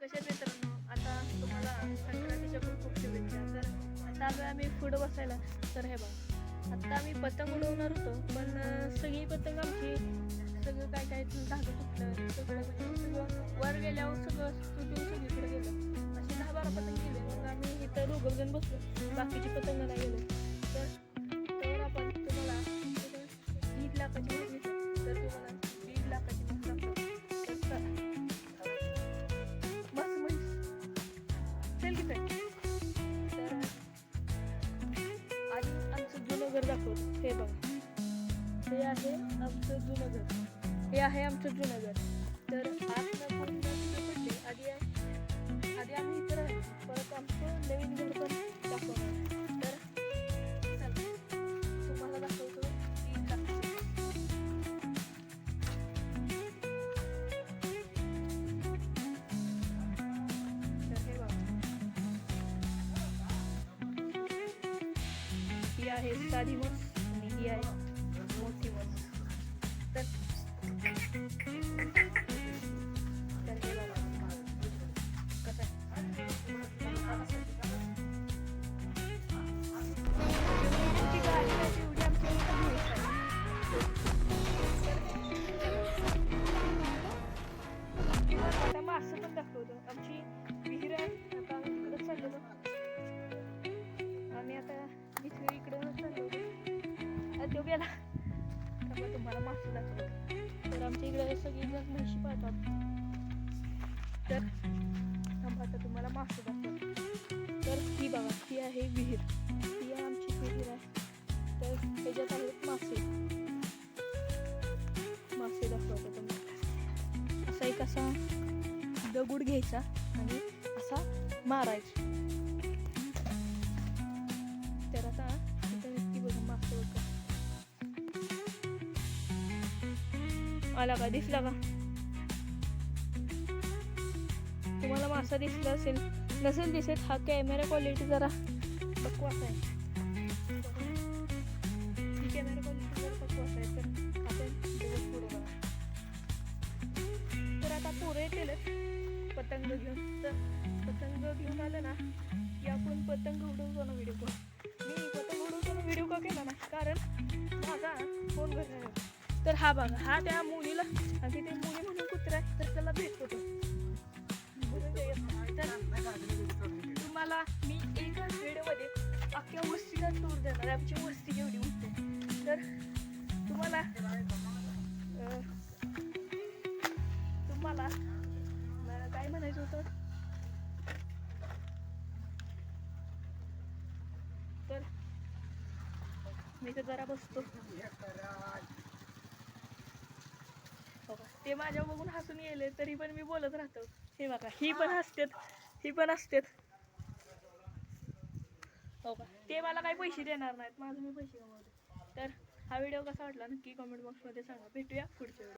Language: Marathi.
कशा मित्रांनो, आता तुम्हाला संक्रांतीच्या पण खूप शुभेच्छा. तर आता आलो आम्ही पुढं बसायला. तर हे बघा, आता आम्ही पतंग उडवणार होतो, पण सगळी पतंग आमची सगळं काय काय धागं तुटलं, सगळं म्हणजे सगळं वर गेल्यावर सगळं तुटून सगळीकडे गेलं. असे 10-12 पतंग गेले. मग आम्ही इथं दोघं जण बसलो, बाकीची पतंग नाही गेले. तर आपण तुम्हाला 1.5 लाखाची माहिती घेतली, तर तुम्हाला 1.5 लाखाची माहिती दाखवतो. मस्त म्हैस चल की तर आधी आमचं जुनं घर दाखवतो. हे बघा, हे आहे आमचं जुनं घर. हे आहे आमचं जुनं घर. तर आत पूर्ण पडले. आधी आम्ही इथं राहिलो, परत आमचं नवीन घर पण दाखवणार. तर चला तुम्हाला दाखवतो 3 लाख. तर हे बघा, ही आहे साधी म्हस आणि ही आहे मोठी म्हस. तर हे बघा कसं आहे. आमची गाडी आहे तेवढी आमची म्हैस आहे. किंवा आता मासं पण दाखवतो. आमची विहीर आहे. आता आम्ही तिकडं चाललेलो. आम्ही आता इकडं चाललो. तो गेला. आता तुम्हाला मासं दाखवतो. तर आमच्या इकडे सगळीजण म्हशी पाळतात. तर आता तुम्हाला मासं दाखवतो. तर ही बघा, ही आहे विहीर. ही आहे आमची विहीर आहे. तर त्याच्यात आहेत मासे. मासे दाखवतो तुम्हाला. असा एक असा दगड घ्यायचा आणि असा मारायचा. तर आता इथं नक्की बघा मासे होतं. आला का, दिसला का तुम्हाला मासा दिसला असेल? नसेल दिसत, हा कॅमेरा क्वालिटी जरा बकवास आहे. ही कॅमेरा क्वालिटी जरा बकवास आहे. तर आपण दिवस पुढे बघा. तर आता पोरं येतील पतंग घेऊन. तर पतंग घेऊन आलं ना की आपण पतंग उडवतो ना व्हिडिओ कॉल. मी पतंग उडवताना व्हिडिओ कॉल केला ना, कारण माझा फोन घरी आहे. तर हा बघा, हा त्या मुलीला, आणि ते मुली म्हणून कुत्रा आहे, तर त्याला भेटतो तो. तुम्हाला मी एका व्हिडिओमध्ये अख्ख्या वस्तीला टूर देणार. आमची वस्ती केवढी उठते. तर तुम्हाला काय म्हणायचं होतं. तर मी तर जरा बसतो. ते माझ्या बघून हसून गेले, तरी पण मी बोलत राहतो. हे बघा, ही पण असतेत. हो का, ते मला काही पैसे देणार नाहीत, माझं मी पैसे कमवते. तर हा व्हिडिओ कसा वाटला नक्की कमेंट बॉक्समध्ये सांगा. भेटूया पुढच्या व्हिडिओ.